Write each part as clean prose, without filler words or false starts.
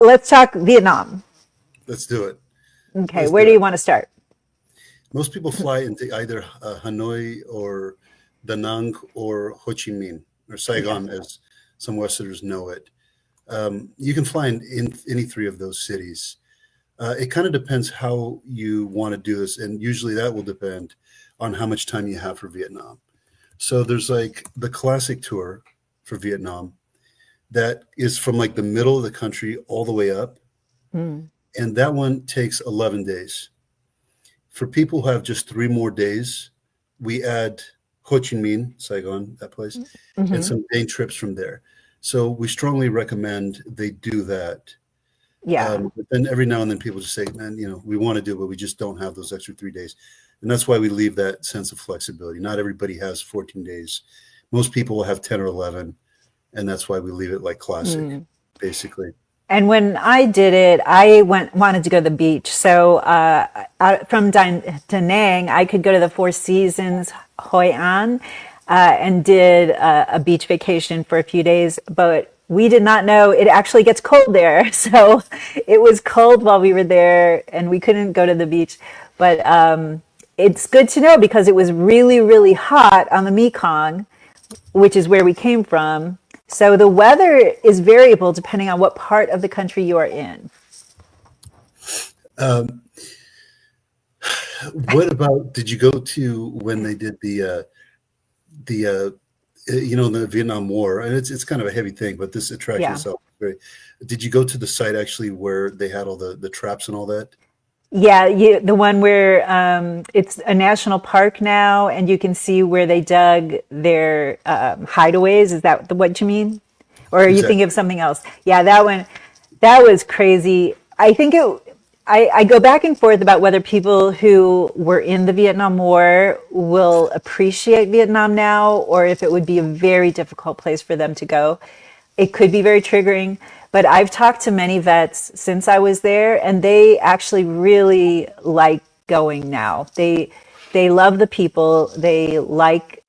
let's talk Vietnam. Let's do it. Okay, Let's where do do you it. want to start? Most people fly into either Hanoi or Da Nang or Ho Chi Minh or Yeah. Saigon, as some Westerners know it. You can fly in any three of those cities. It kind of depends how you want to do this, and usually that will depend on how much time you have for Vietnam. So there's like the classic tour for Vietnam that is from like the middle of the country all the way up, Mm, and that one takes 11 days. For people who have just 3 more days, we add Ho Chi Minh, Saigon, that place, and hmm. some day trips from there. So we strongly recommend they do that. Yeah. But then every now and then people just say, man, we want to do it, but we just don't have those extra 3 days. And that's why we leave that sense of flexibility. Not everybody has 14 days. Most people will have 10 or 11. And that's why we leave it like classic, Mm. basically. And when I did it, I wanted to go to the beach. So from Da Nang, I could go to the Four Seasons, Hoi An, and did a beach vacation for a few days. But we did not know it actually gets cold there. So it was cold while we were there, and we couldn't go to the beach. But it's good to know because it was really, really hot on the Mekong, which is where we came from. So the weather is variable depending on what part of the country you are in. Um, what about, did you go to when they did the Vietnam War? And it's kind of a heavy thing, but this attraction Yeah. itself is very, did you go to the site actually where they had all the traps and all that? Yeah, the one where it's a national park now, and you can see where they dug their hideaways. Is that what you mean? Or are you thinking Exactly. of something else? Yeah, that one, that was crazy. I think I go back and forth about whether people who were in the Vietnam War will appreciate Vietnam now, or if it would be a very difficult place for them to go. It could be very triggering, but I've talked to many vets since I was there, and they actually really like going now. They love the people. They like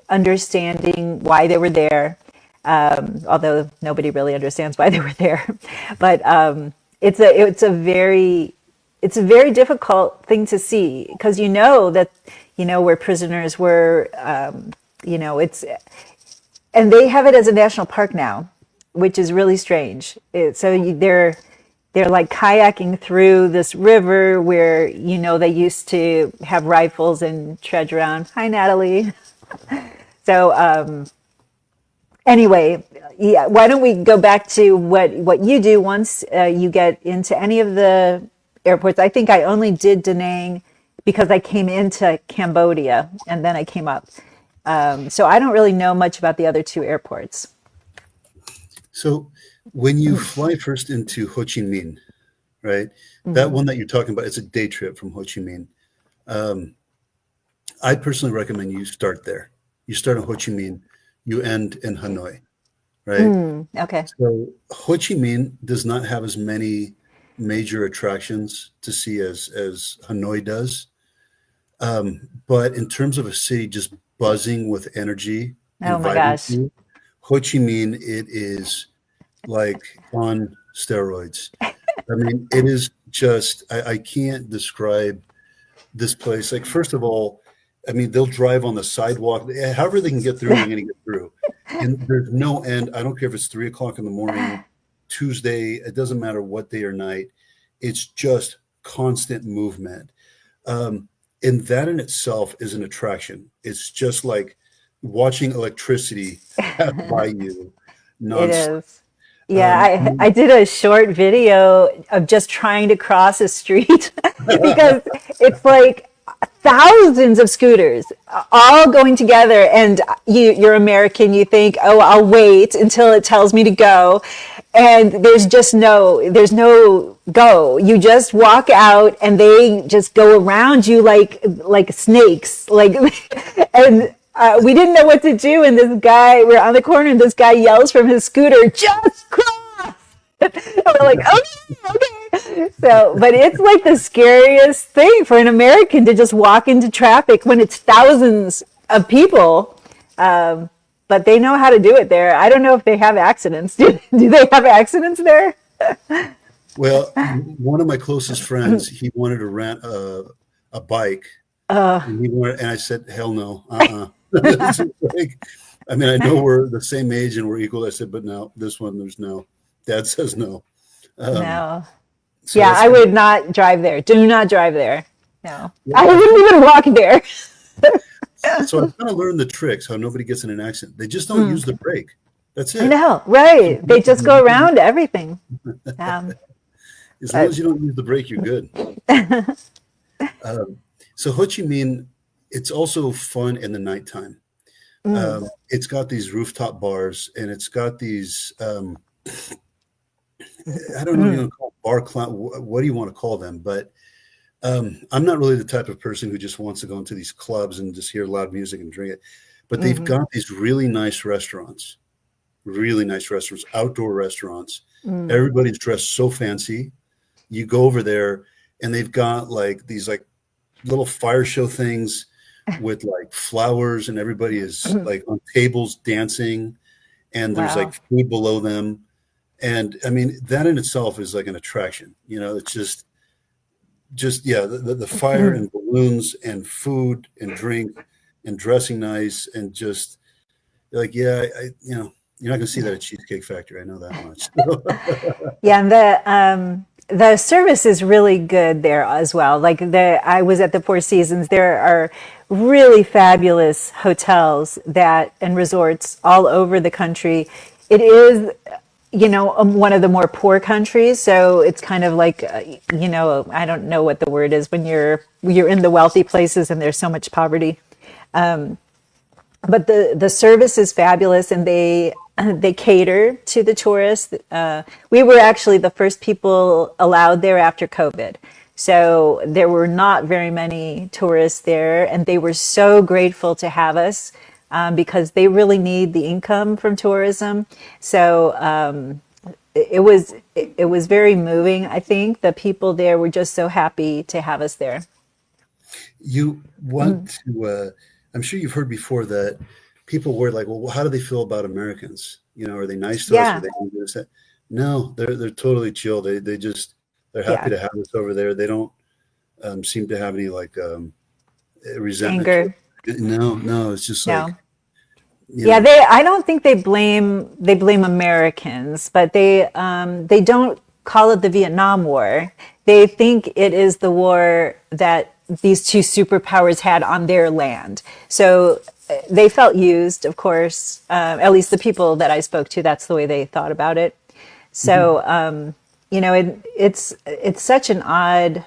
understanding why they were there, although nobody really understands why they were there. But it's a very difficult thing to see because you know that where prisoners were. It's and they have it as a national park now, which is really strange. They're like kayaking through this river where they used to have rifles and trudge around. Hi, Natalie. So anyway, yeah. Why don't we go back to what you do once you get into any of the airports? I think I only did Da Nang because I came into Cambodia and then I came up. So I don't really know much about the other two airports. So when you fly first into Ho Chi Minh, right? That Hmm. one that you're talking about, it's a day trip from Ho Chi Minh. Um, I personally recommend you start there. You start in Ho Chi Minh, you end in Hanoi, right? Mm, okay. So Ho Chi Minh does not have as many major attractions to see as Hanoi does. But in terms of a city just buzzing with energy Oh and my gosh. vibrancy, Ho Chi Minh, it is like on steroids. I mean, it is just, I can't describe this place. Like, first of all, I mean, they'll drive on the sidewalk. However they can get through, they're going to get through. And there's no end. I don't care if it's 3 o'clock in the morning, Tuesday, it doesn't matter what day or night. It's just constant movement. Um, and that in itself is an attraction. It's just like watching electricity pass by you It nonstop. is. Yeah, I And did a short video of just trying to cross a street because it's like thousands of scooters all going together, and you're American, you think, oh, I'll wait until it tells me to go, and there's no go. You just walk out and they just go around you like snakes, like and we didn't know what to do, and this guy, we're on the corner, and this guy yells from his scooter, just cross. And we're like, okay, okay. So, but it's like the scariest thing for an American to just walk into traffic when it's thousands of people. But they know how to do it there. I don't know if they have accidents. Do they have accidents there? Well, one of my closest friends, he wanted to rent a bike, Uh, and I said, hell no. It's like, I mean, I know we're the same age and we're equal. I said, but no, this one, there's no. Dad says no. Um, no. so Yeah, that's I kind of, would not drive there. Do not drive there. No. yeah. I wouldn't even walk there. So I've kind of learned the tricks how nobody gets in an accident. They just don't Mm, use the brake. That's I it. know, So right. They just go around everything. Um, as long but as you don't use the brake, you're good. Um, so Ho Chi Minh, it's also fun in the nighttime. mm, It's got these rooftop bars, and it's got these I don't know if you mm, want to call it bar clown. What do you want to call them? But I'm not really the type of person who just wants to go into these clubs and just hear loud music and drink it. But they've mhm, got these really nice restaurants, outdoor restaurants. mm. Everybody's dressed so fancy. You go over there, and they've got like these like little fire show things with like flowers, and everybody is like on tables dancing, and there's like Wow. food below them. And I mean, that in itself is like an attraction. You know, it's just yeah, the fire and balloons and food and drink and dressing nice and just like yeah, you know, you're not gonna see that at Cheesecake Factory. I know that much. Yeah, and the service is really good there as well. Like I was at the Four Seasons. There are really fabulous hotels that and resorts all over the country. It is, one of the more poor countries, so it's kind of like, I don't know what the word is when you're in the wealthy places and there's so much poverty. But the service is fabulous, and they cater to the tourists. We were actually the first people allowed there after COVID, so there were not very many tourists there, and they were so grateful to have us, because they really need the income from tourism. So it was very moving. I think the people there were just so happy to have us there. You want to, I'm sure you've heard before that people were like, well, how do they feel about Americans? You know, are they nice to us? Are Yeah, they this? That? No, they're totally chill. They're happy yeah, to have us over there. They don't seem to have any like resentment toward anger. it. No, no, it's just like, No. you Yeah, know, I don't think they blame Americans, but they don't call it the Vietnam War. They think it is the war that these two superpowers had on their land. So they felt used, of course. At least the people that I spoke to, that's the way they thought about it. mhm. So it's such an odd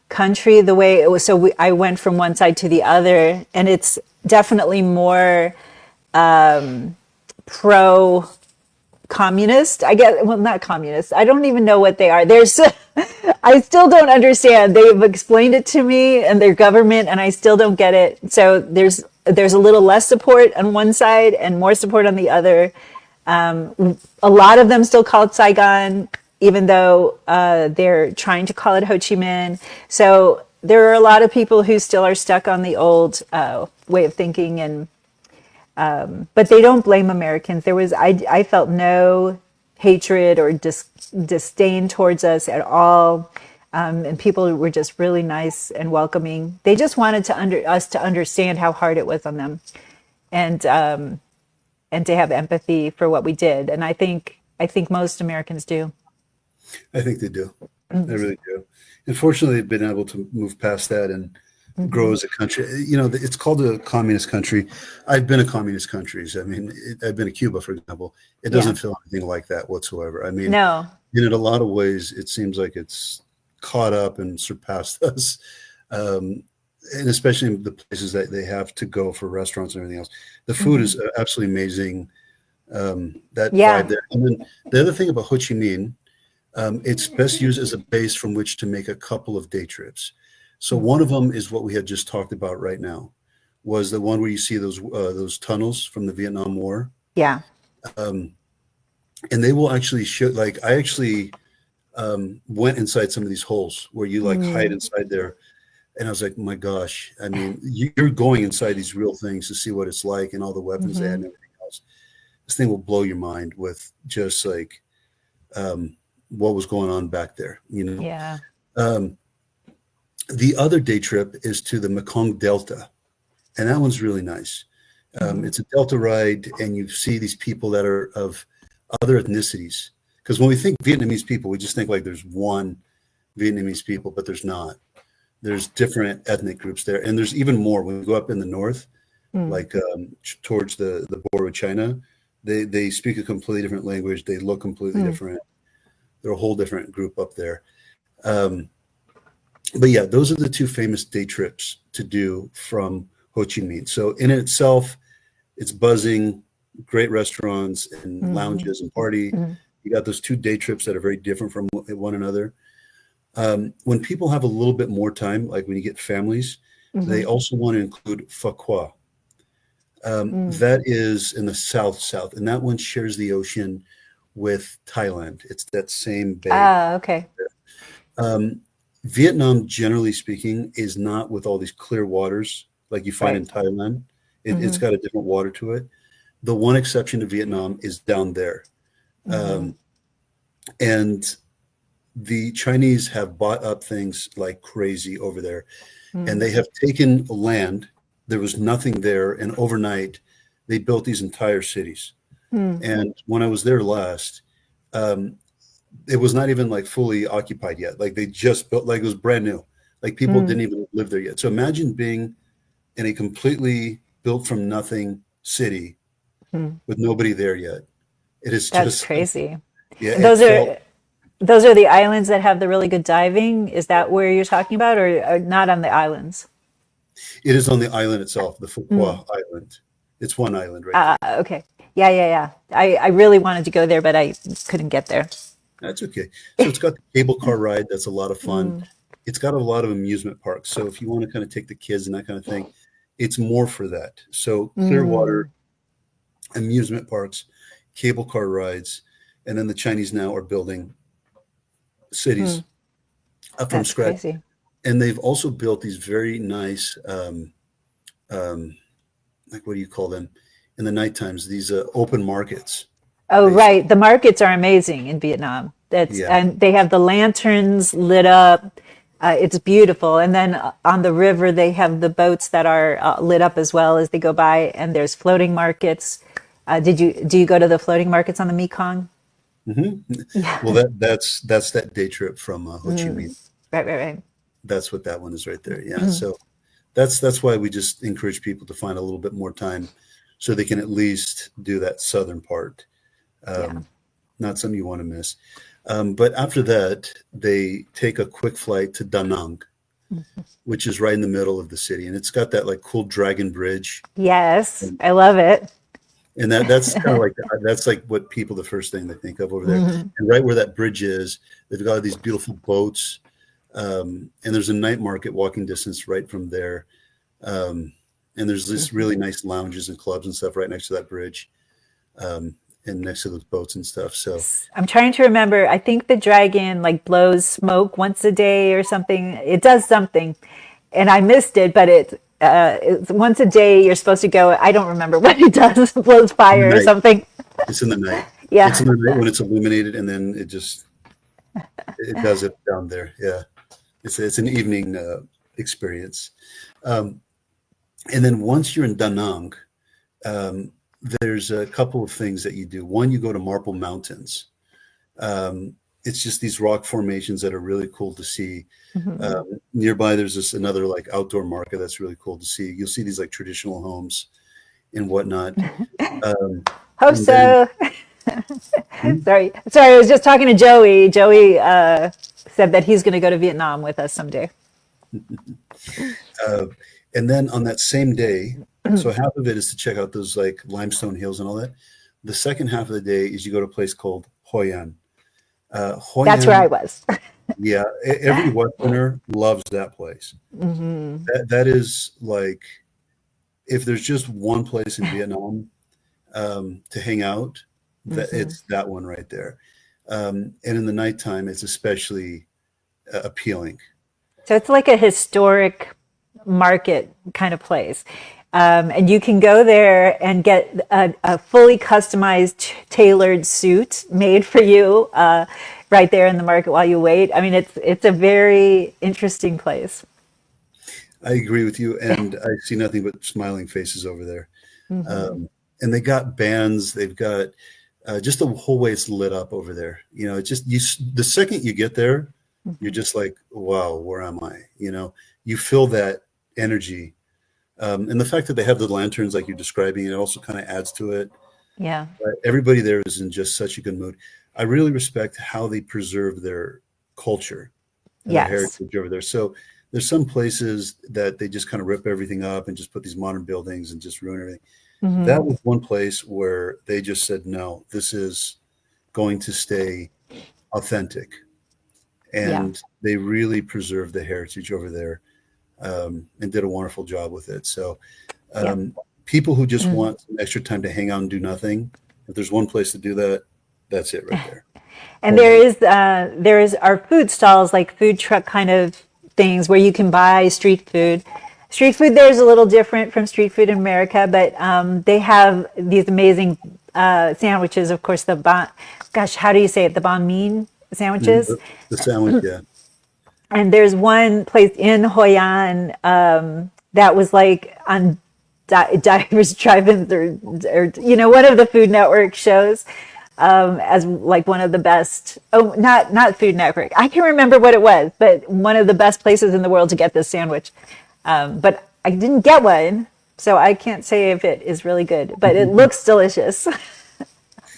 country the way it was. So I went from one side to the other, and it's definitely more pro communist. I guess, well, not communist. I don't even know what they are. There's, I still don't understand. They've explained it to me and their government, and I still don't get it. So there's a little less support on one side and more support on the other. A lot of them still call it Saigon, even though they're trying to call it Ho Chi Minh. So there are a lot of people who still are stuck on the old way of thinking, and but they don't blame Americans. I felt no hatred or disdain towards us at all. And people were just really nice and welcoming. They just wanted us to understand how hard it was on them, and and to have empathy for what we did. And I think most Americans do. I think they do. They really do. Unfortunately, they've been able to move past that and grow Hmm. as a country. You know, it's called a communist country. I've been a communist countries. I mean, I've been to Cuba, for example. It Yeah. doesn't feel anything like that whatsoever. I mean, No. in a lot of ways, it seems like it's caught up and surpassed us. Um, and especially in the places that they have to go for restaurants and everything else. The food Hmm. is absolutely amazing. That vibe Yeah. there. And then the other thing about Ho Chi Minh, it's best used as a base from which to make a couple of day trips. So one of them is what we had just talked about right now, was the one where you see those tunnels from the Vietnam War, Yeah. um, and they will actually show. Like I actually went inside some of these holes where you like hide Mm. inside there, and I was like, my gosh! I mean, you're going inside these real things to see what it's like and all the weapons they had Hmm. and everything else. This thing will blow your mind with just like um, what was going on back there. Yeah. Um, the other day trip is to the Mekong Delta, and that one's really nice. Hmm. It's a Delta ride, and you see these people that are of other ethnicities. Because when we think Vietnamese people, we just think like there's one Vietnamese people, but there's not. There's different ethnic groups there, and there's even more when we go up in the north, Mm. like towards the border with China. They speak a completely different language. They look completely Mm. different. They're a whole different group up there. Um, but yeah, those are the two famous day trips to do from Ho Chi Minh. So in itself, it's buzzing, great restaurants and Mm. lounges and party. Mm. You got those two day trips that are very different from one another. When people have a little bit more time, like when you get families, they Mhm. also want to include Pha Qua. Mm. That is in the south, and that one shares the ocean with Thailand. It's that same bay. Ah, okay. Um, Vietnam, generally speaking, is not with all these clear waters like you find in Right. Thailand. It's Hmm. got a different water to it. The one exception to Vietnam is down there. Hmm. Um, and the Chinese have bought up things like crazy over there, and Mm. they have taken land. There was nothing there, and overnight, they built these entire cities. Mm. And when I was there last, um, it was not even like fully occupied yet. Like they just built, like it was brand new. Like people Mm. didn't even live there yet. So imagine being in a completely built from nothing city Mm. with nobody there yet. It is That's just, crazy. yeah, And it felt, those are the islands that have the really good diving. Is that where you're talking about, or not on the islands? it is on the island itself, the Mm. Fuqua Island. It's one island right there. Okay. Yeah, yeah, yeah. I really wanted to go there, but I couldn't get there. That's okay. So it's got the cable car ride. That's a lot of fun. Mm. It's got a lot of amusement parks. So if you want to kind of take the kids and that kind of thing, it's more for that. So Clearwater Mm. amusement parks, cable car rides, and then the Chinese now are building cities Mm. from That's scratch. crazy. And they've also built these very nice, um, like what do you call them? In the night times, these open markets, Oh, basically. right. The markets are amazing in Vietnam. That's Yeah. and they have the lanterns lit up. It's beautiful. And then on the river, they have the boats that are lit up as well as they go by. And there's floating markets. Do you go to the floating markets on the Mekong? hmm Well, Yeah. that's that day trip from Ho Chi Minh. Mm. Right, right, right. That's what that one is right there. Yeah. So that's why we just encourage people to find a little bit more time so they can at least do that southern part. Yeah. Um, Not something you want to miss. But after that, they take a quick flight to Da Nang, which is right in the middle of the city, and it's got that like cool dragon bridge, Yes, and, I love it. and that's kind of like that's like what people the first thing they think of over there. Mhm. And right where that bridge is, they've got these beautiful boats, and there's a night market walking distance right from there. Um, and there's this really nice lounges and clubs and stuff right next to that bridge, um, and next to those boats and stuff. So I'm trying to remember. I think the dragon like blows smoke once a day or something. It does something, and I missed it. But it's once a day. You're supposed to go. I don't remember what it does. It blows in the fire or night, something. it's in the night. It's Yeah. in the night when it's illuminated, and then it does it down there. Yeah, it's an evening experience. Um, and then once you're in Da Nang, um, there's a couple of things that you do. One, you go to Marble Mountains. It's just these rock formations that are really cool to see. Mhm. Nearby, there's this another like outdoor market that's really cool to see. You'll see these like traditional homes and whatnot. Um, Hope and then, so. hmm? Sorry. I was just talking to Joey. Joey said that he's going to go to Vietnam with us someday. uh, and then on that same day, so half of it is to check out those like limestone hills and all that. The second half of the day is you go to a place called Hoi An. Hoi That's where I An, was. yeah, every Westerner loves that place. Hmm. That is like if there's just one place in Vietnam to hang out, that Hmm. it's that one right there. And in the nighttime, it's especially appealing. So it's like a historic market kind of place. And you can go there and get a fully customized, tailored suit made for you. right there in the market while you wait. I mean, it's a very interesting place. I agree with you, and I see nothing but smiling faces over there. Hmm. And they got bands. They've got just the whole way it's lit up over there. It's just the second you get there, you're Hmm. just like, wow, where am I? You feel that energy, and the fact that they have the lanterns like you're describing, it also kind of adds to it. Yeah. Everybody there is in just such a good mood. I really respect how they preserve their culture and their Yes. heritage over there. So there's some places that they just kind of rip everything up and just put these modern buildings and just ruin everything. That Hmm. was one place where they just said, no, this is going to stay authentic. Yeah. And they really preserved the heritage over there, and did a wonderful job with it. So Yeah. um, people who just Mm. want some extra time to hang out and do nothing, if there's one place to do that, that's it right there. And Totally. there is our food stalls, like food truck kind of things where you can buy street food. Street food there is a little different from street food in America, but they have these amazing sandwiches. Of course, gosh, how do you say it? The banh mi Mhm. sandwiches. The sandwich, yeah. And there's one place in Hoi An that was like on Divers Drive-ins or one of the Food Network shows as like one of the best. Oh, not Food Network. I can't remember what it was, but one of the best places in the world to get this sandwich. But I didn't get one, so I can't say if it is really good. But it looks delicious.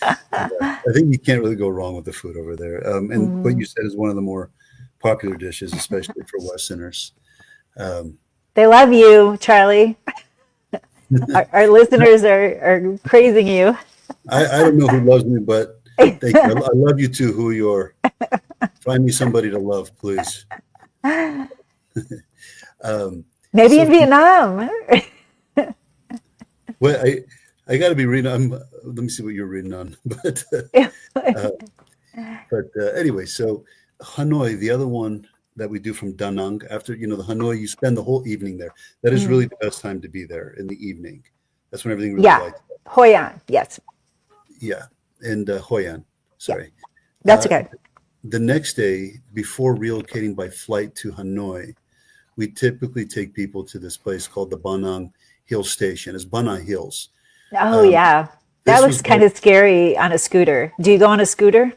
I think you can't really go wrong with the food over there. And what Mm. you said is one of the more popular dishes, especially for Westerners. Um, They love you, Charlie. Our listeners are praising you. I don't know who loves me, but thank you. I love you too, who you are. Find me somebody to love, please. Um, Maybe so, in Vietnam. well, I got to be reading. Let me see what you're reading on. Uh, anyway, so Hanoi, the other one that we do from Da Nang, after the Hanoi, you spend the whole evening there. That is really Mm. the best time to be there in the evening. That's when everything really Yeah, lights up. Hoi An. Yes, Yeah, and Hoi An. yeah, Sorry. that's Uh, okay. the next day, before relocating by flight to Hanoi, we typically take people to this place called the Banang Hill Station. It's Banang Hills. Oh Um, yeah, that this looks was kind of scary on a scooter. Do you go on a scooter?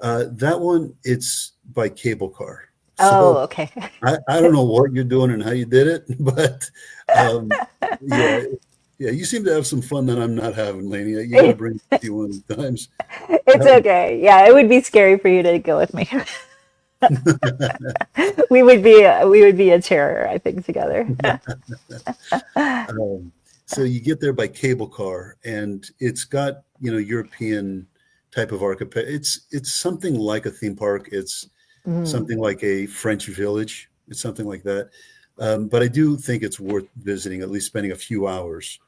that one. It's by cable car. Oh, So okay. I don't know what you're doing and how you did it, but yeah, yeah. You seem to have some fun that I'm not having, Laney. You got to bring it with you one of these times. It's Um, okay. Yeah, it would be scary for you to go with me. We would be a terror, I think, together. Um, so you get there by cable car, and it's got European type of architecture. It's something like a theme park. It's Mm. something like a French village. It's something like that. But I do think it's worth visiting, at least spending a few hours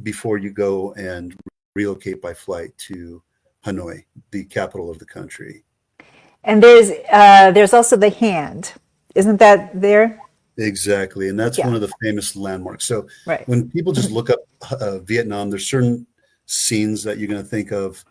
before you go and relocate by flight to Hanoi, the capital of the country. And there's also the hand. Isn't that there? Exactly, and that's Yeah. one of the famous landmarks. So Right. when people just look up Vietnam, there's certain scenes that you're going to think of.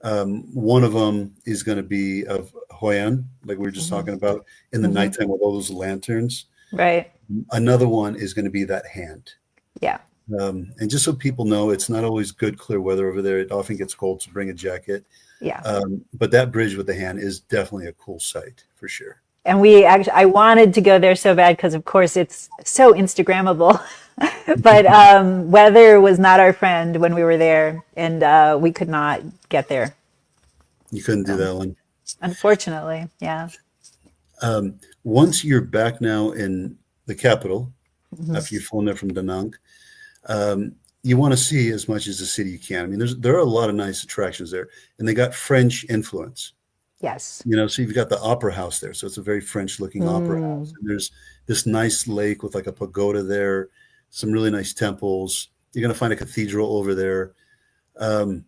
One of them is going to be of Hoi An, like we were just Hmm. talking about, in the Hmm. nighttime with all those lanterns. Right. Another one is going to be that hand. Yeah. And just so people know, it's not always good, clear weather over there. It often gets cold, so bring a jacket. Yeah. But that bridge with the hand is definitely a cool sight for sure. And I wanted to go there so bad because, of course, it's so Instagrammable. But weather was not our friend when we were there, and we could not get there. You couldn't do So, that one. unfortunately, yeah. Once you're back now in the capital, Hmm. after you've flown there from Da Nang, you want to see as much as the city you can. I mean, there are a lot of nice attractions there, and they got French influence. Yes. So you've got the opera house there, so it's a very French-looking opera house. Mm. And there's this nice lake with like a pagoda there, some really nice temples. You're going to find a cathedral over there, um,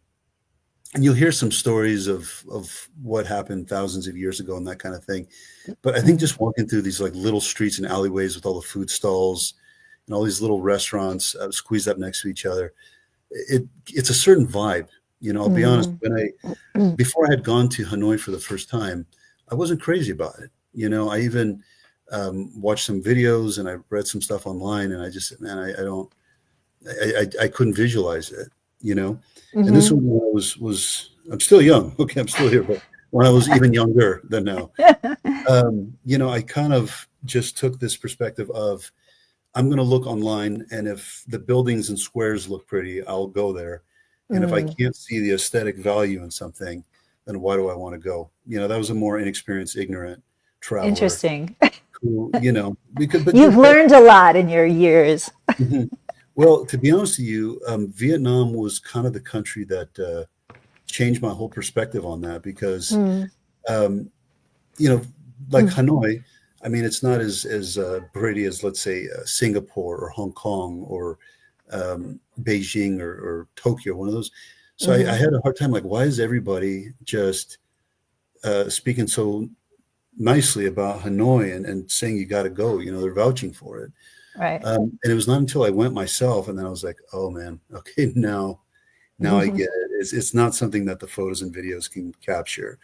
and you'll hear some stories of what happened thousands of years ago and that kind of thing. But I think Mm. just walking through these like little streets and alleyways with all the food stalls and all these little restaurants squeezed up next to each other, it's a certain vibe You know, I'll be honest, before I had gone to Hanoi for the first time, I wasn't crazy about it. You know, I even watched some videos and I read some stuff online, and I just said, man, I don't, I couldn't visualize it, you know. And this Hmm. one when I was I'm still young. Okay, I'm still here, but when I was even younger than now, you know, I kind of just took this perspective of I'm going to look online, and if the buildings and squares look pretty, I'll go there. And if I Mm, can't see the aesthetic value in something, then why do I want to go? You know, that was a more inexperienced, ignorant traveler interesting. who, you know, because, but You've learned a lot in your years. Mhm. Well, to be honest with you, Vietnam was kind of the country that changed my whole perspective on that because, Mm, um, you know, like mm, Hanoi, I mean, it's not as pretty as, let's say, Singapore or Hong Kong or Beijing or Tokyo, one of those. So I mhm. had a hard time, like, why is everybody just speaking so nicely about Hanoi and saying you got to go? You know, they're vouching for it. Right. And it was not until I went myself, and then I was like, oh man, okay, now I get it. It's not something that the photos and videos can capture.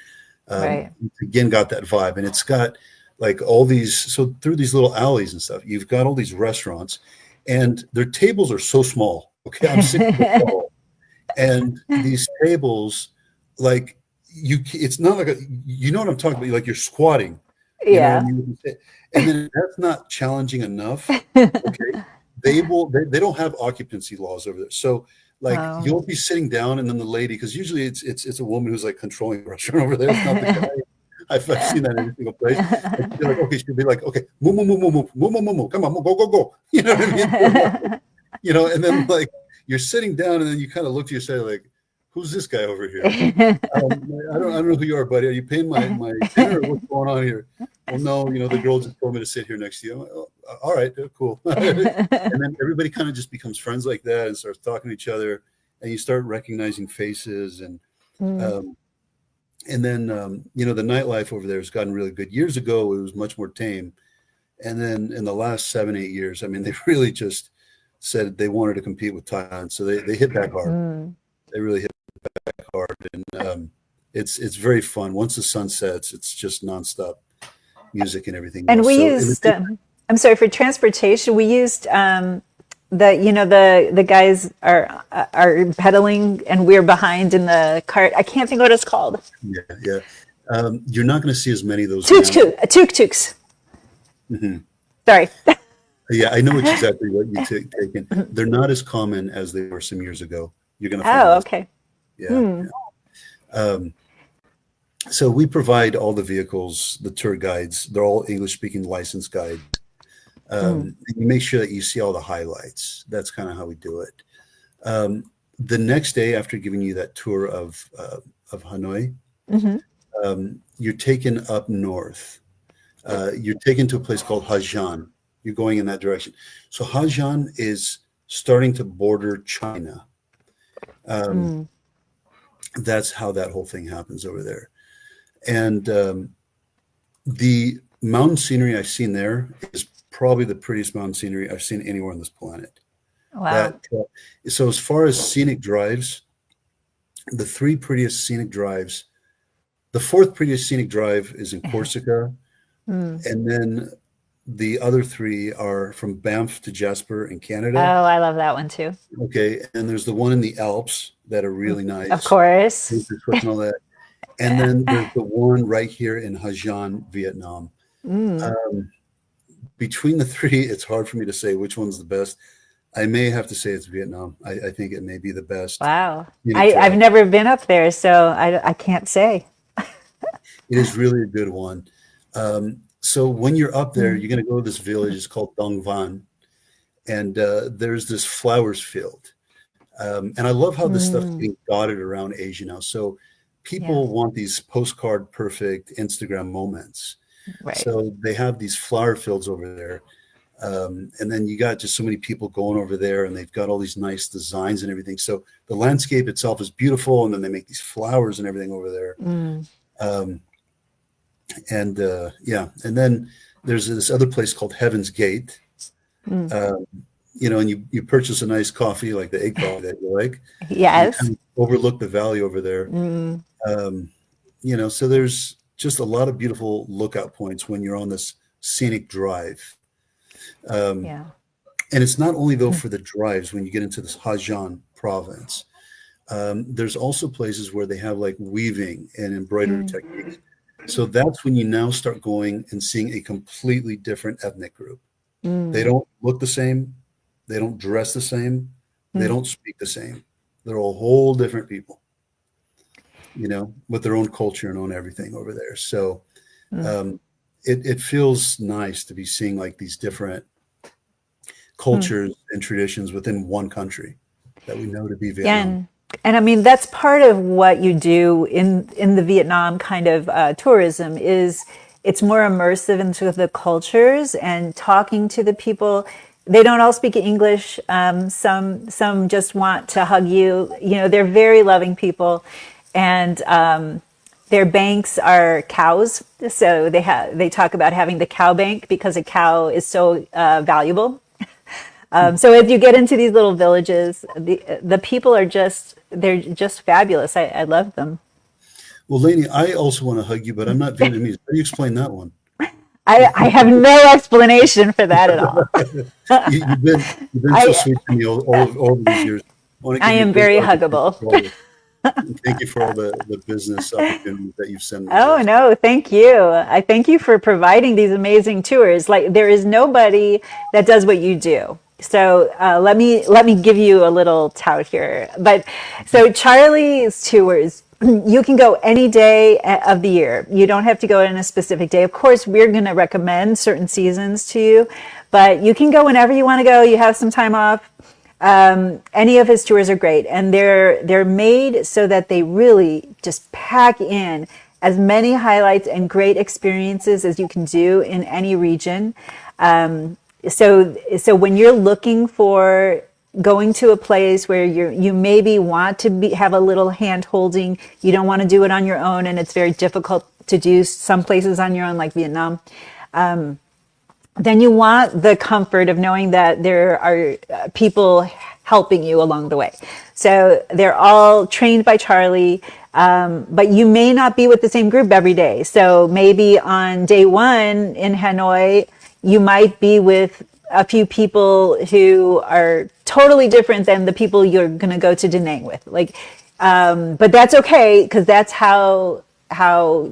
Right. Again, got that vibe, and it's got like all these. So through these little alleys and stuff, you've got all these restaurants, and their tables are so small. Okay, I'm 6 foot tall, and these tables, like it's not like you know what I'm talking about. Like you're squatting, you know what I Yeah. mean? And then if that's not challenging enough, okay, they don't have occupancy laws over there. So like Oh. you'll be sitting down and then the lady, because usually it's a woman who's like controlling the restaurant over there. It's not the guy. I've seen that in every single place. And she'll be like, okay, she'll be like, okay, move, move, move, move, move, move, move, move, move. Come on, move, go, go, go. You know what I mean? You know, and then like you're sitting down and then you kind of look to yourself like, who's this guy over here? I don't know who you are, buddy. Are you paying my dinner or what's going on here? Well, no, you know, the girl just told me to sit here next to you. I'm like, oh, all right, cool. And then everybody kind of just becomes friends like that and starts talking to each other, and you start recognizing faces, Mm, um, and then you know, the nightlife over there has gotten really good. Years ago, it was much more tame, and then in the last 7 8 years, I mean, they really just said they wanted to compete with Thailand, so they hit back hard. mm. They really hit hard, and it's very fun. Once the sun sets, it's just nonstop music and everything And else. we So used, I'm sorry, for transportation, we used the guys are pedaling and we're behind in the cart. I can't think what it's called. yeah, yeah. You're not going to see as many of those now. Tuk-tuks. Mhm. Sorry. Yeah, I know exactly what you taken. They're not as common as they were some years ago. You're going to find Oh, less. okay. Yeah, Hmm. yeah. Um, so we provide all the vehicles, the tour guides. They're all English-speaking licensed guides. Mm, And you make sure that you see all the highlights. That's kind of how we do it. The next day, after giving you that tour of Hanoi, hmm. you're taken up north. You're taken to a place called Hajan. You're going in that direction. So Hajan is starting to border China. Um, Mm. that's how that whole thing happens over there. And the mountain scenery I've seen there is probably the prettiest mountain scenery I've seen anywhere on this planet. Wow. That so as far as scenic drives, the three prettiest scenic drives, the fourth prettiest scenic drive is in Corsica, Mm. and then the other three are from Banff to Jasper in Oh, Canada. I love that one too. Okay, and there's the one in the Alps that are really Of nice, course. and all that. And then there's the one right here in Hajan, Vietnam. Mm. Um, between the three, it's hard for me to say which one's the best. I may have to say it's Vietnam. I think it may be the best Wow. scenic I've drive. never been up there, so I can't say. It is really a good one. So when you're up there, Mm. you're going to go to this village. It's called Dong Van, and there's this flowers field. And I love how this stuff's Mm. getting dotted around Asia now. So Yeah. people want these postcard perfect Instagram moments. Right. So they have these flower fields over there. And then you got just so many people going over there, and they've got all these nice designs and everything. So the landscape itself is beautiful, and then they make these flowers and everything over there. Mm. Um, and yeah, and then there's this other place called Heaven's Gate. Mm. Um, and you purchase a nice coffee, like the egg coffee that you like, and you Yes. kind of overlook the valley over there. Mm, Um, so there's just a lot of beautiful lookout points when you're on this scenic drive. Um, yeah. and it's not only though for the drives when you get into this Hajan province. There's also places where they have like weaving and embroidery Mm, techniques. So that's when you now start going and seeing a completely different ethnic group. They mm, don't look the same. They don't dress the same. They mm, don't speak the same. They're a whole different people, with their own culture and own everything over there. So mm, um, it feels nice to be seeing like these different mm. cultures and traditions within one country that we know to be Yeah, Vietnam. and I mean that's part of what you do in the Vietnam kind of tourism is it's more immersive into the cultures and talking to the people. They don't all speak English. Some just want to hug you. They're very loving people, and their banks are cows. So they talk about having the cow bank because a cow is so valuable. So as you get into these little villages, the people are they're just fabulous. I love them. Well, Lainey, I also want to hug you, but I'm not Vietnamese. How do you explain that one? I have no explanation for that at all. You've been so I sweet to me all of these years. I want to I give you a am big very hug and thank you huggable. for all thank you for all the business opportunities that you've sent my Oh way. no, thank you. I thank you for providing these amazing tours. Like there is nobody that does what you do. So let me give you a little tout here. But so Charlie's tours, you can go any day of the year. You don't have to go in a specific day. Of course, we're going to recommend certain seasons to you, but you can go whenever you want to go. You have some time off. Any of his tours are great, and they're made so that they really just pack in as many highlights and great experiences as you can do in any region. So when you're looking for going to a place where you maybe want to have a little hand holding, you don't want to do it on your own, and it's very difficult to do some places on your own, like Vietnam. Then you want the comfort of knowing that there are people helping you along the way. So they're all trained by Charlie, but you may not be with the same group every day. So maybe on day one in Hanoi, you might be with a few people who are totally different than the people you're going to go to Da Nang with. But that's okay because that's how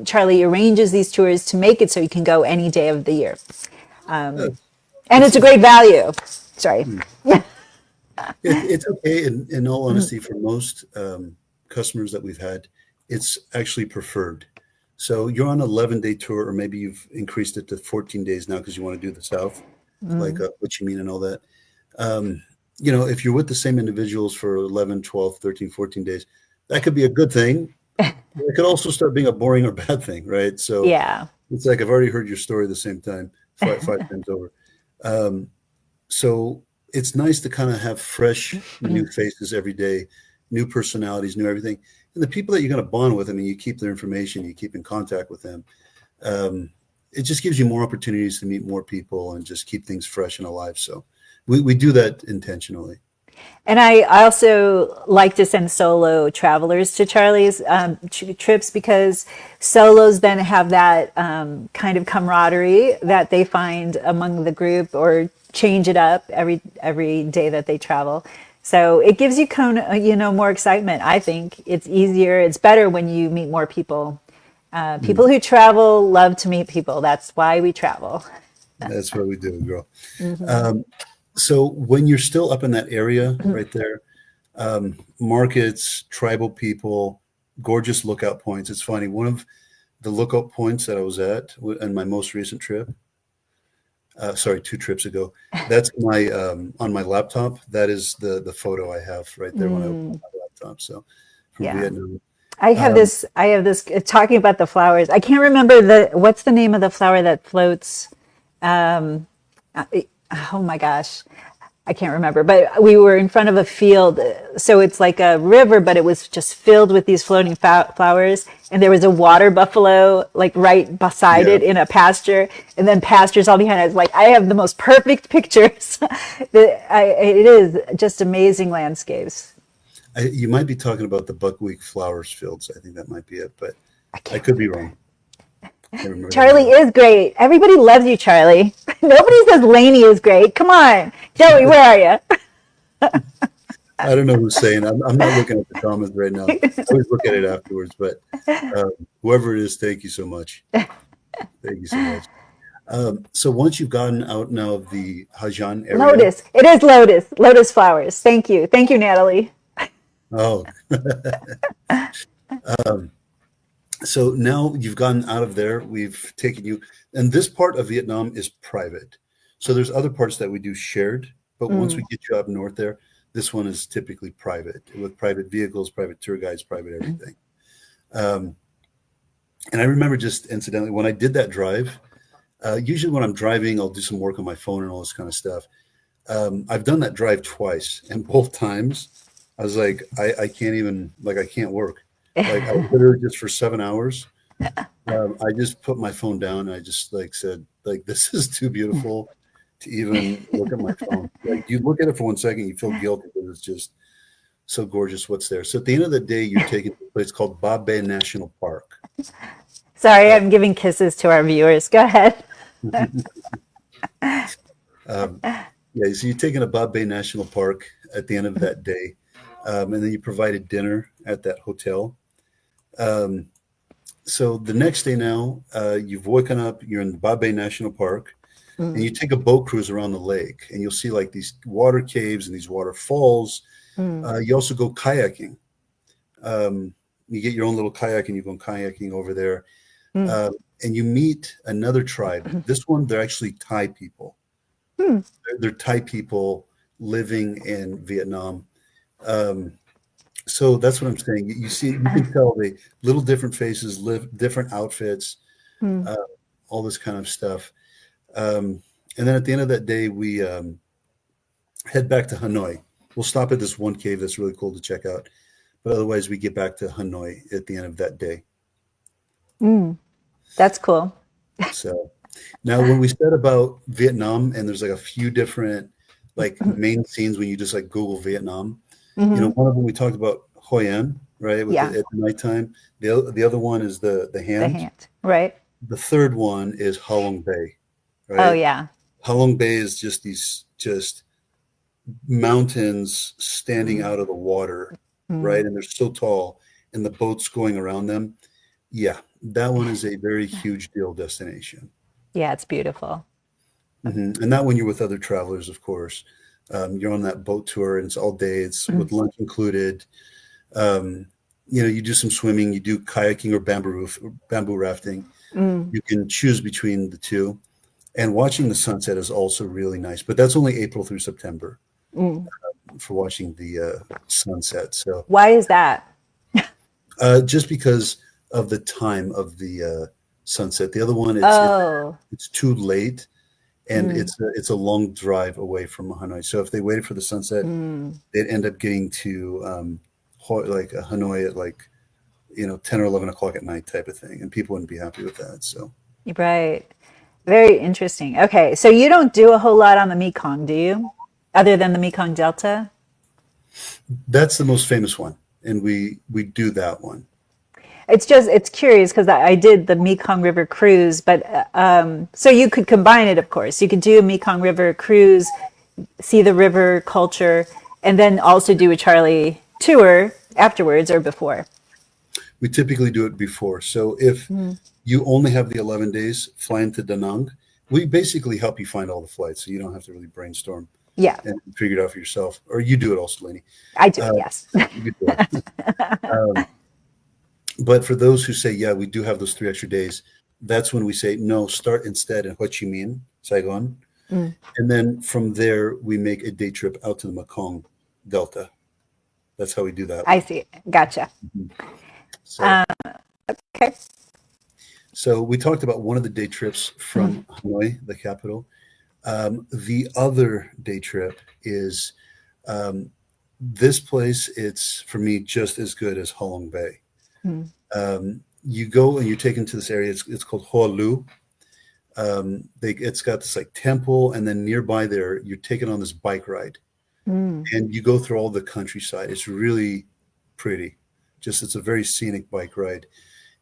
Charlie arranges these tours to make it so you can go any day of the year. Uh, And It's it's a it's great value. Sorry. it's okay in all honesty for most customers that we've had, it's actually preferred. So you're on an 11-day tour, or maybe you've increased it to 14 days now because you want to do the South, like Ho Chi Minh and all that. Um, if you're with the same individuals for 11, 12, 13, 14 days, that could be a good thing. It could also start being a boring or bad thing, right? So Yeah. it's like I've already heard your story the same time, five times over. Um, so it's nice to kind of have fresh new faces every day, new personalities, new everything. And the people that you're going to bond with, I mean, you keep their information, you keep in contact with them. Um, it just gives you more opportunities to meet more people and just keep things fresh and alive. So we do that intentionally. And I also like to send solo travelers to Charlie's trips because solos then have that kind of camaraderie that they find among the group or change it up every day that they travel. So it gives you more excitement. I think it's easier. It's better when you meet more people. Mm, People who travel love to meet people. That's why we travel. that's what we do, girl. Um, so when you're still up in that area right there, markets, tribal people, gorgeous lookout points. It's funny. One of the lookout points that I was at in my most recent trip, sorry, 2 trips ago, that's my on my laptop. That is the photo I have right there when I opened Mm, my laptop. So from yeah. Vietnam. Um, I have this talking about the flowers. I can't remember what's the name of the flower that floats. Uh, oh my gosh. I can't remember, but we were in front of a field. So it's like a river, but it was just filled with these floating flowers. And there was a water buffalo like right beside Yeah. it in a pasture. And then pastures all behind us. Like I have the most perfect pictures. It is just amazing landscapes. You might be talking about the buckwheat flowers fields. I think that might be it, but I I can't. could be wrong. I remember that Charlie name. is great. Everybody loves you, Charlie. Nobody says Lainey is great. Come on. Joey, where are you? I don't know who's saying. I'm not looking at the comments right now. I always look at it afterwards. But whoever it is, thank you so much. Thank you so much. So once you've gotten out now of the Hajan area, Lotus. It is Lotus. Lotus flowers. Thank you. Thank you, Natalie. oh, so now you've gotten out of there. We've taken you, and this part of Vietnam is private. So there's other parts that we do shared, but once we Mm, get you up north there, this one is typically private with private vehicles, private tour guides, private mm, everything. Um, and I remember just incidentally when I did that drive. Usually when I'm driving, I'll do some work on my phone and all this kind of stuff. I've done that drive twice, and both times I was like, I can't even like I can't work. Like I literally just for 7 hours, I just put my phone down and I just like said, like this is too beautiful to even look at my phone. Like you look at it for 1 second, you feel guilty because it's just so gorgeous what's there. So at the end of the day, you're taking to a place called Ba Bay National Park. Sorry, I'm giving kisses to our viewers. Go ahead. Um, yeah, so you're taking a Bob Bay National Park at the end of that day, and then you provided dinner at that hotel. Um, so the next day now, you've woken up, you're in the Bob Bay National Park, and you Mm, take a boat cruise around the lake, and you'll see like these water caves and these waterfalls. mm, You also go kayaking. You get your own little kayak and you go kayaking over there, mm, um, and you meet another tribe. This one, they're actually Thai people. mm. They're Thai people living in Vietnam. Um, so that's what I'm saying. You see, you can tell the little different faces, live different outfits, Mm. uh, all this kind of stuff. And then at the end of that day, we head back to Hanoi. We'll stop at this one cave that's really cool to check out. But otherwise, we get back to Hanoi at the end of that day. Mm. That's cool. So now, when we said about Vietnam, and there's like a few different like main scenes when you just like Google Vietnam. Hmm. One of them we talked about Hoi An, right? With the Yeah, at nighttime. The other one is the the hand. hand. Right. The third one is Halong Bay, Oh, right? yeah. Halong Bay is just these just mountains standing Mm, out of the water, mm. right? And they're so tall, and the boats going around them. Yeah, that one is a very huge deal destination. Yeah, it's beautiful. And that when you're with other travelers, of course. You're on that boat tour and it's all day. It's Mm, with lunch included. Um, you do some swimming, you do kayaking or bamboo rafting. mm, You can choose between the two. And watching the sunset is also really nice, but that's only April through September mm. for watching the sunset. So Why is that? just because of the time of the sunset, the other one Oh, it's too late, and mm, it's a long drive away from Hanoi. So if they waited for the sunset, mm. they'd end up getting to like Hanoi at like 10 or 11 o'clock at night type of thing, and people wouldn't be happy with that. So Right. Very interesting. Okay, so you don't do a whole lot on the Mekong, do you? Other than the Mekong Delta? that's the most famous one, and we do that one. It's curious because I did the Mekong River cruise, but so you could combine it, of course. You could do a Mekong River cruise, see the river culture, and then also do a Charlie tour afterwards or before. We typically do it before. So if Mm. you only have the 11 days flying to Da Nang, we basically help you find all the flights, so you don't have to really brainstorm Yeah, and figure it out for yourself, or you do it also, Lenny. I do. Uh, Yes. you do it. Um, but for those who say, yeah, we do have those 3 extra days, that's when we say, no, start instead in Ho Chi Minh, Saigon. Mm. And then from there, we make a day trip out to the Mekong Delta. That's how we do that I one. see. Gotcha. Mhm. So, Um, okay. so we talked about one of the day trips Mm. from Hanoi, the capital. The other day trip is um, this place. It's for me just as good as Halong Bay. Mm. You go and you're taken to this area. It's called Hoa Lu. It's got this like temple, and then nearby there, you're taken on this bike ride, Mm. and you go through all the countryside. It's really pretty. Just it's a very scenic bike ride,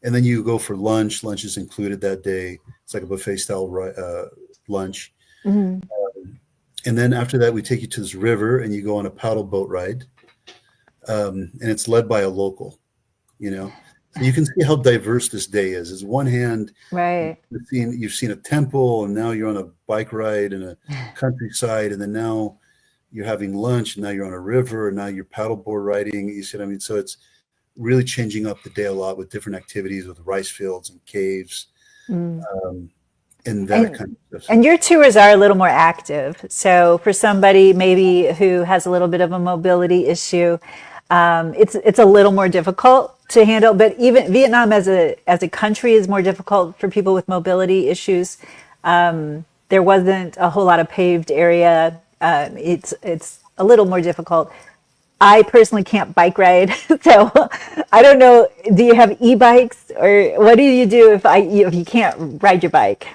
and then you go for lunch. Lunch is included that day. It's like a buffet style lunch, Mm. and then after that, we take you to this river, and you go on a paddle boat ride, and it's led by a local. You know, so you can see how diverse this day is. Is one hand Right. you've seen a temple, and now you're on a bike ride in a countryside, and then now you're having lunch, and now you're on a river, and now you're paddleboard riding. You see what I mean? So it's really changing up the day a lot with different activities with rice fields and caves, Mm. um, and that And kind of stuff. and your tours are a little more active. So for somebody maybe who has a little bit of a mobility issue, it's a little more difficult to handle. But even Vietnam as a country is more difficult for people with mobility issues. There wasn't a whole lot of paved area. It's a little more difficult. I personally can't bike ride, so I don't know. Do you have e-bikes, or what do you do if you can't ride your bike?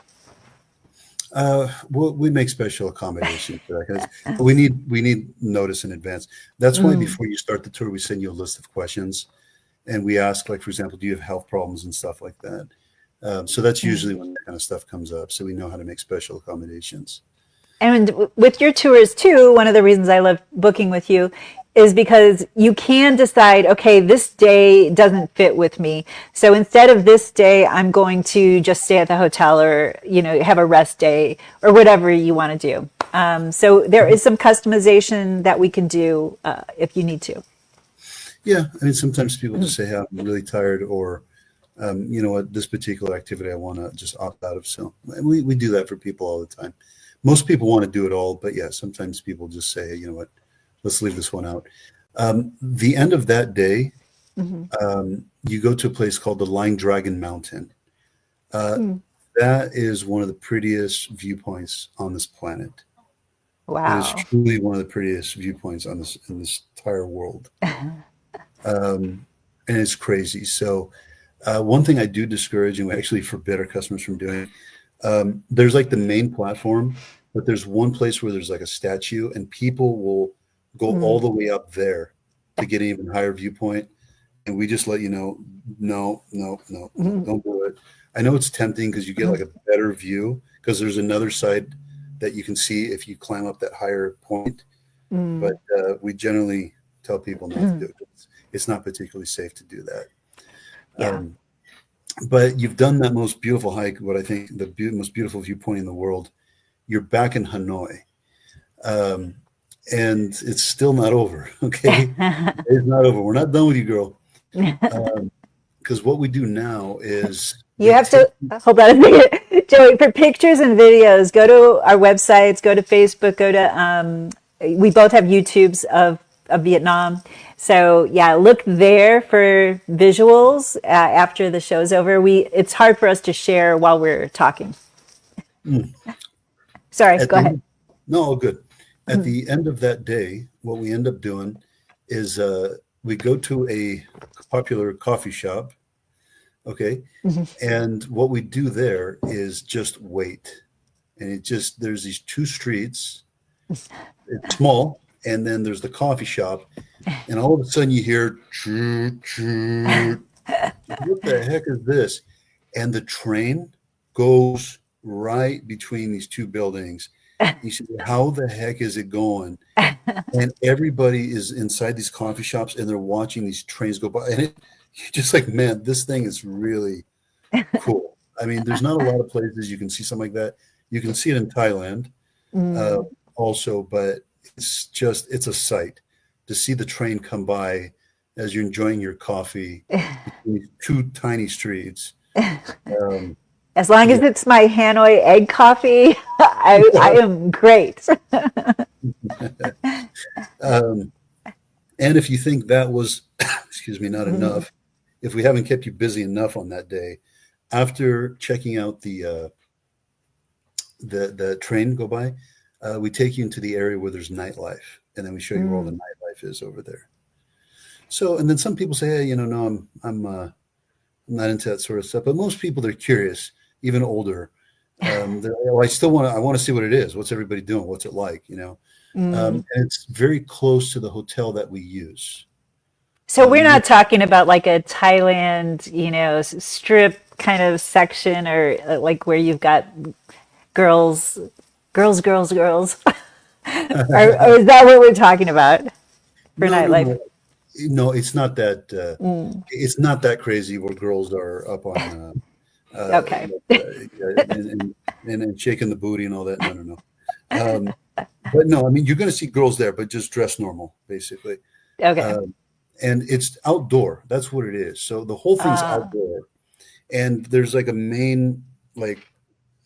We make special accommodations for that, 'cause we need notice in advance. That's why Mm. before you start the tour, we send you a list of questions, and we ask, like for example, do you have health problems and stuff like that. So that's usually when that kind of stuff comes up, so we know how to make special accommodations. And with your tours too, one of the reasons I love booking with you is because you can decide, okay, this day doesn't fit with me. So instead of this day, I'm going to just stay at the hotel, or, have a rest day, or whatever you want to do. So there is some customization that we can do if you need to. Yeah, I mean, sometimes people just say, "Hey, I'm really tired," or you know what, this particular activity I want to just opt out of. So we do that for people all the time. Most people want to do it all, but yeah, sometimes people just say, "Hey, you know what, let's leave this one out." The end of that day, Mhm. you go to a place called the Lying Dragon Mountain. Uh, Mm. that is one of the prettiest viewpoints on this planet. It is Wow. truly one of the prettiest viewpoints on this in this entire world, and it's crazy. So, one thing I do discourage, and we actually forbid our customers from doing, there's like the main platform, but there's one place where there's like a statue, and people will go all Mm. the way up there to get an even higher viewpoint. And we just let you know, no, no, no, no, Mhm. don't do it. I know it's tempting because you get like a better view because there's another side that you can see if you climb up that higher point. But Mm. we generally tell people not to do Mm. it. It's not particularly safe to do that. Yeah. Um, but you've done that most beautiful hike, what I think the most beautiful viewpoint in the world. You're back in Hanoi, um, and it's still not over. Okay, it's not over. We're not done with you, girl. Because what we do now is You we have take. to hold on a second, Joey. For pictures and videos, go to our websites, go to Facebook, go to. We both have YouTubes of Vietnam, so yeah, look there for visuals after the show's over. It's hard for us to share while we're talking. Mm. Sorry, At go the ahead. end, no, all good. At the end of that day, what we end up doing is we go to a popular coffee shop. Okay, and what we do there is just wait, and there's these two streets. It's small, and then there's the coffee shop, and all of a sudden you hear choo, choo. What the heck is this? And the train goes right between these two buildings. You say, how the heck is it going? And everybody is inside these coffee shops and they're watching these trains go by. And you're just like, man, this thing is really cool. I mean, there's not a lot of places you can see something like that. You can see it in Thailand uh, Mm. also, but it's a sight to see the train come by as you're enjoying your coffee between these two tiny streets. Um, As long as yeah. it's my Hanoi egg coffee, I am great. um, and if you think that was, excuse me, not enough, if we haven't kept you busy enough on that day, after checking out the train go by, we take you into the area where there's nightlife, and then we show you where all the Mm. nightlife is over there. So, and then some people say, hey, no, I'm not into that sort of stuff. But most people, they're curious, even older. I want to see what it is. What's everybody doing? What's it like? Mm. And it's very close to the hotel that we use. So we're You not talking about like a Thailand, strip kind of section, or like where you've got girls, girls. Or is that what we're talking about for no, no, nightlife? no, no. It's not that. Mm. It's not that crazy where girls are up on, Okay. yeah, and shaking the booty and all that. No, no, no. Um, but no, I mean, you're going to see girls there, but just dress normal, basically. Okay. Um, and it's outdoor. That's what it is. So the whole thing's Uh, outdoor, and there's like a main like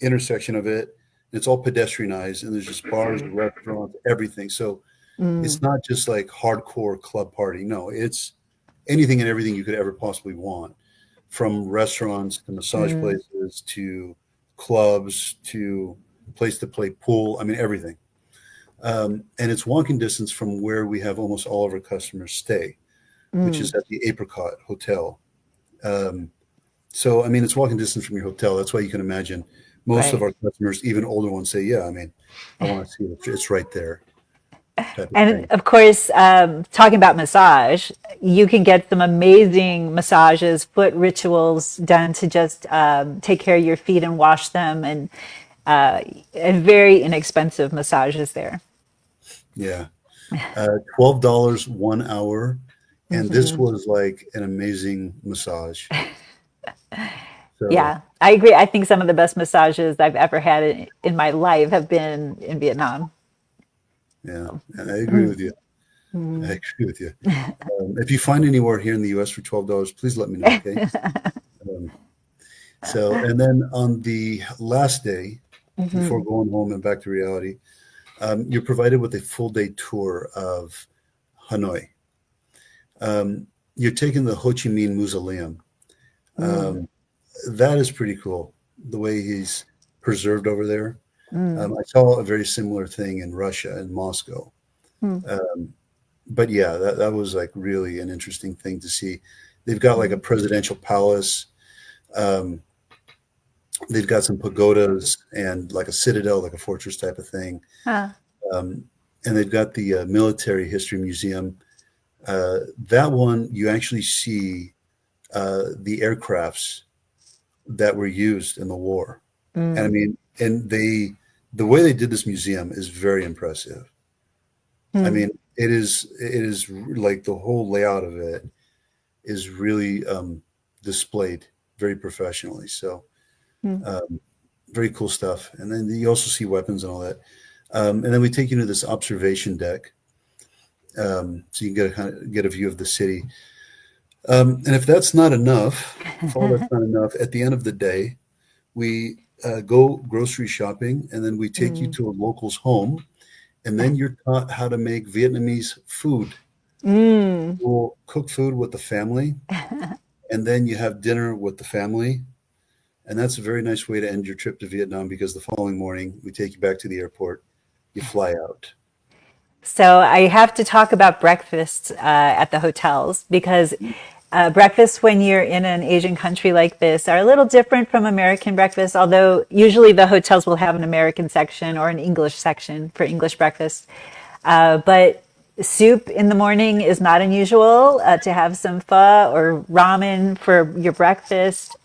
intersection of it. It's all pedestrianized, and there's just bars, restaurants, everything. So it's mm, not just like hardcore club party. No, it's anything and everything you could ever possibly want, from restaurants to massage mm, places to clubs to play pool. I mean, everything. And it's walking distance from where we have almost all of our customers stay, which mm, is at the Apricot Hotel. Um, so, I mean, it's walking distance from your hotel. That's why you can imagine most of right. our customers, even older ones, say, "Yeah, I mean, I want to see it. It's right there," type of And thing. of course, talking about massage, you can get some amazing massages, foot rituals done to just take care of your feet and wash them, uh, and very inexpensive massages there. Yeah, $12 1 hour, and this Hmm. was like an amazing massage. So, Yeah, I agree. I think some of the best massages I've ever had in my life have been in Vietnam. yeah, and I agree Mm, with you. I mm. agree with you. If you find anywhere here in the U.S. for $12, please let me know. Okay. Um, so, and then on the last day before Mhm. going home and back to reality, you're provided with a full day tour of Hanoi. You're taking the Ho Chi Minh Mausoleum. Mm, Um, that is pretty cool. The way he's preserved over there. mm, I saw a very similar thing in Russia in Moscow. mm, Um, but yeah, that was like really an interesting thing to see. They've got like a mm. presidential palace. Um, they've got some pagodas and like a citadel, like a fortress type of thing. Huh. Um, and they've got the military history museum. That one, you actually see the aircrafts that were used in the war. And I Mm, mean, the way they did this museum is very impressive. I mm, mean, it is like the whole layout of it is really displayed very professionally. So mm. um, very cool stuff. And then you also see weapons and all that. And then we take you to this observation deck, so you can get a view of the city. And if that's not enough, if all that's not enough, at the end of the day, we go grocery shopping, and then we take you Mm, to a local's home, and then you're taught how to make Vietnamese food. mm. We'll cook food with the family, and then you have dinner with the family. And that's a very nice way to end your trip to Vietnam, because the following morning we take you back to the airport, you fly out. So I have to talk about breakfasts at the hotels because breakfasts when you're in an Asian country like this are a little different from American breakfast, although usually the hotels will have an American section or an English section for English breakfast. But soup in the morning is not unusual to have some pho or ramen for your breakfast.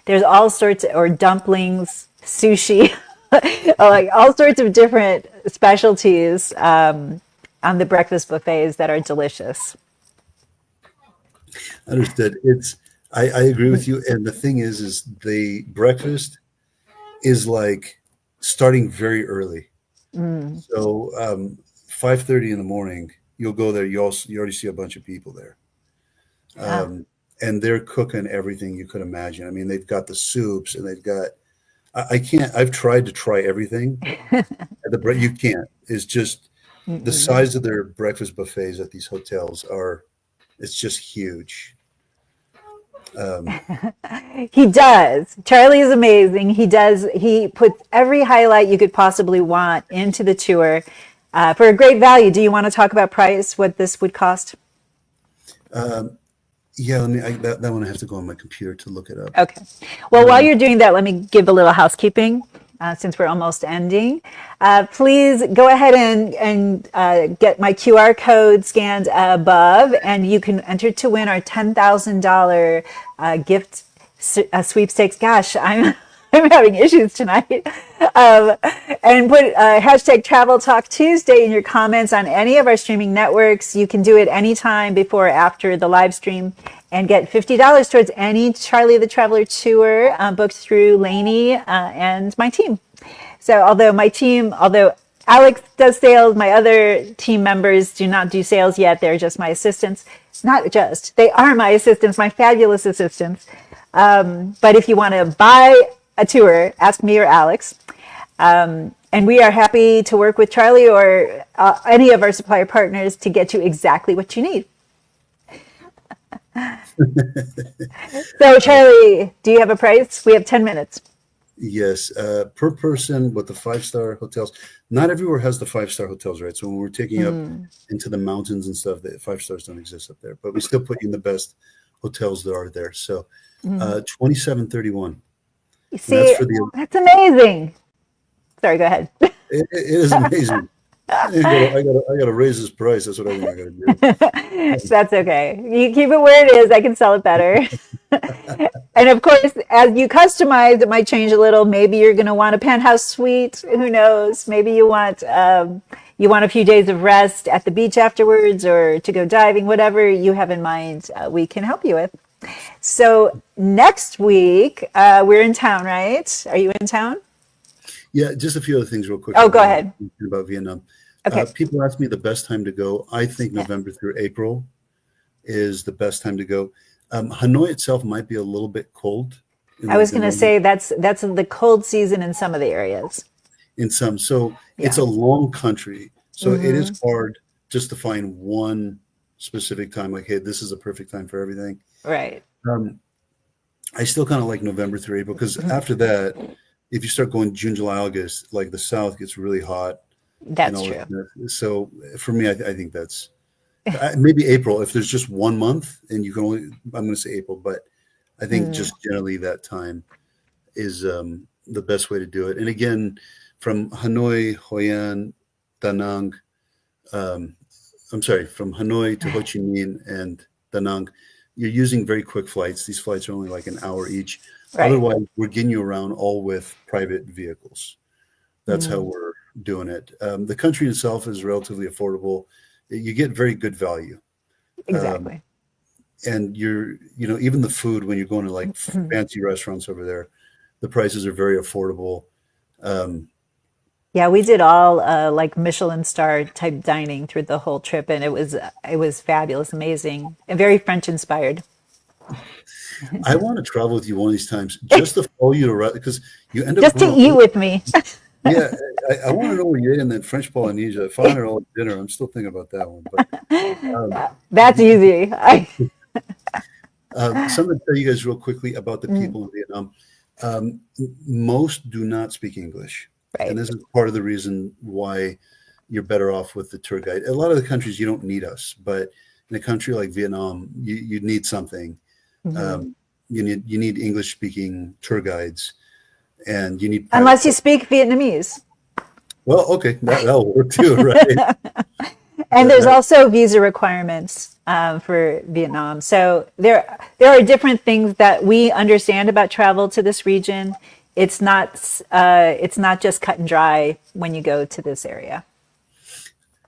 There's all sorts, or dumplings, sushi, like all sorts of different specialties on the breakfast buffets that are delicious. Understood. I agree with you. And the thing is the breakfast is like starting very early. Mm. So 5:30 in the morning, you'll go there. You already see a bunch of people there. Ah. Um, and they're cooking everything you could imagine. I mean, they've got the soups, and they've got, I can't, I've tried to try everything. You can't. It's just the Mm-mm. size of their breakfast buffets at these hotels it's just huge. He does. Charlie is amazing. He puts every highlight you could possibly want into the tour for a great value. Do you want to talk about price, what this would cost? Yeah, that one I have to go on my computer to look it up. Okay. Well, while you're doing that, let me give a little housekeeping since we're almost ending. Please go ahead and get my QR code scanned above, and you can enter to win our $10,000 gift sweepstakes. Gosh, I'm having issues tonight. And put hashtag Travel Talk Tuesday in your comments on any of our streaming networks. You can do it anytime before or after the live stream and get $50 towards any Charlie the Traveler tour booked through Lainey and my team. So although Alex does sales, my other team members do not do sales yet. They're just my assistants. They are my assistants, my fabulous assistants. But if you want to buy a tour, ask me or Alex. And we are happy to work with Charlie or any of our supplier partners to get you exactly what you need. So, Charlie, do you have a price? We have 10 minutes. Yes, per person with the 5-star hotels. Not everywhere has the 5-star hotels, right? So when we're taking up into the mountains and stuff, the 5 stars don't exist up there. But we still put you in the best hotels that are there. So, $27.31. You see, that's amazing. Sorry, go ahead. It is amazing. I gotta raise this price. That's what I think I gotta do. That's okay. You keep it where it is. I can sell it better. And of course, as you customize, it might change a little. Maybe you're going to want a penthouse suite. Who knows? Maybe you want a few days of rest at the beach afterwards, or to go diving. Whatever you have in mind, we can help you with. So next week, we're in town, right? Are you in town? Yeah, just a few other things real quick. Oh, go ahead. About Vietnam. Okay. People ask me the best time to go. I think November through April is the best time to go. Hanoi itself might be a little bit cold. I was going to say that's the cold season in some of the areas. In some. So it's a long country. So it is hard just to find one specific time. Like, hey, this is a perfect time for everything. Right. I still kind of like November through April because after that, if you start going June, July, August, like the South gets really hot. That's true. So for me, I think that's maybe April. If there's just 1 month and you can only, I'm going to say April, but I think just generally that time is the best way to do it. And again, from Hanoi, Hoi An, Da Nang, from Hanoi to Ho Chi Minh and Da Nang, you're using very quick flights. These flights are only like an hour each. Right. Otherwise, we're getting you around all with private vehicles. That's how we're doing it. The country itself is relatively affordable. You get very good value. Exactly. And even the food, when you're going to like fancy restaurants over there, the prices are very affordable. Yeah, we did all like Michelin star type dining through the whole trip, and it was fabulous, amazing, and very French inspired. I want to travel with you one of these times, just to follow you around, because you end up just to eat with me. Yeah, I want to know where you ate in that French Polynesia. $500 dinner. I'm still thinking about that one. But that's easy. Something to tell you guys real quickly about the people in Vietnam. Most do not speak English. Right. And this is part of the reason why you're better off with the tour guide. A lot of the countries, you don't need us, but in a country like Vietnam, you need something. You need English speaking tour guides, and you need unless you speak Vietnamese. Well, okay, that'll work too, right? And there's also visa requirements for Vietnam. So there are different things that we understand about travel to this region. It's not just cut and dry when you go to this area.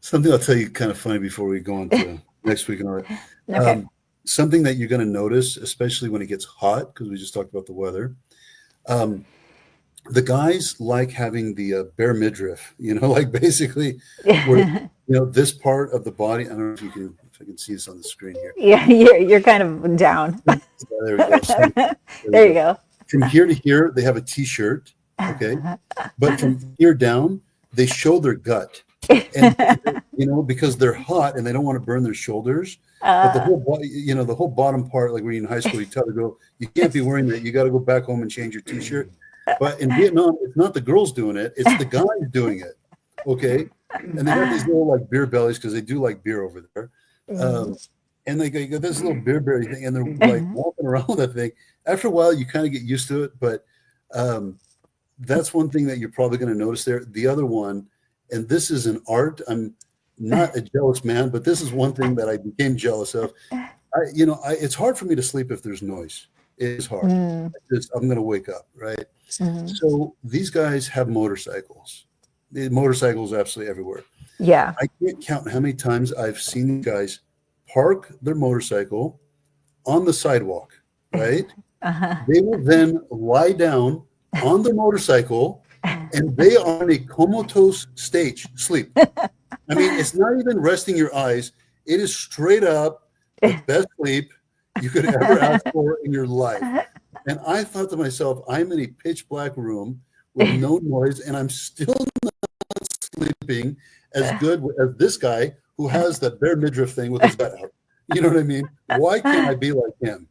Something I'll tell you kind of funny before we go on to next week and all that. Okay. Something that you're going to notice, especially when it gets hot, because we just talked about the weather. The guys like having the bare midriff, like basically where, this part of the body. I don't know if I can see this on the screen here. Yeah, you're kind of down. Yeah, there we go. There you go. From here to here, they have a T-shirt, okay? But from here down, they show their gut. And because they're hot and they don't want to burn their shoulders. But the whole body, the whole bottom part, like when you're in high school, you tell the girl, you can't be wearing that. You got to go back home and change your t-shirt. But in Vietnam, it's not the girls doing it; it's the guys doing it. Okay, and they got these little like beer bellies because they do like beer over there. And they got this little beer belly thing, and they're like walking around with that thing. After a while, you kind of get used to it, but that's one thing that you're probably going to notice there. The other one, and this is an art. I'm not a jealous man, but this is one thing that I became jealous of. It's hard for me to sleep if there's noise. It is hard. I'm going to wake up, right? So these guys have motorcycles. The motorcycles absolutely everywhere. Yeah. I can't count how many times I've seen these guys park their motorcycle on the sidewalk, right? They will then lie down on the motorcycle and they are in a comatose stage, sleep. I mean, it's not even resting your eyes. It is straight up the best sleep you could ever ask for in your life. And I thought to myself, I'm in a pitch black room with no noise, and I'm still not sleeping as good as this guy who has that bare midriff thing with his butt out. You know what I mean? Why can't I be like him?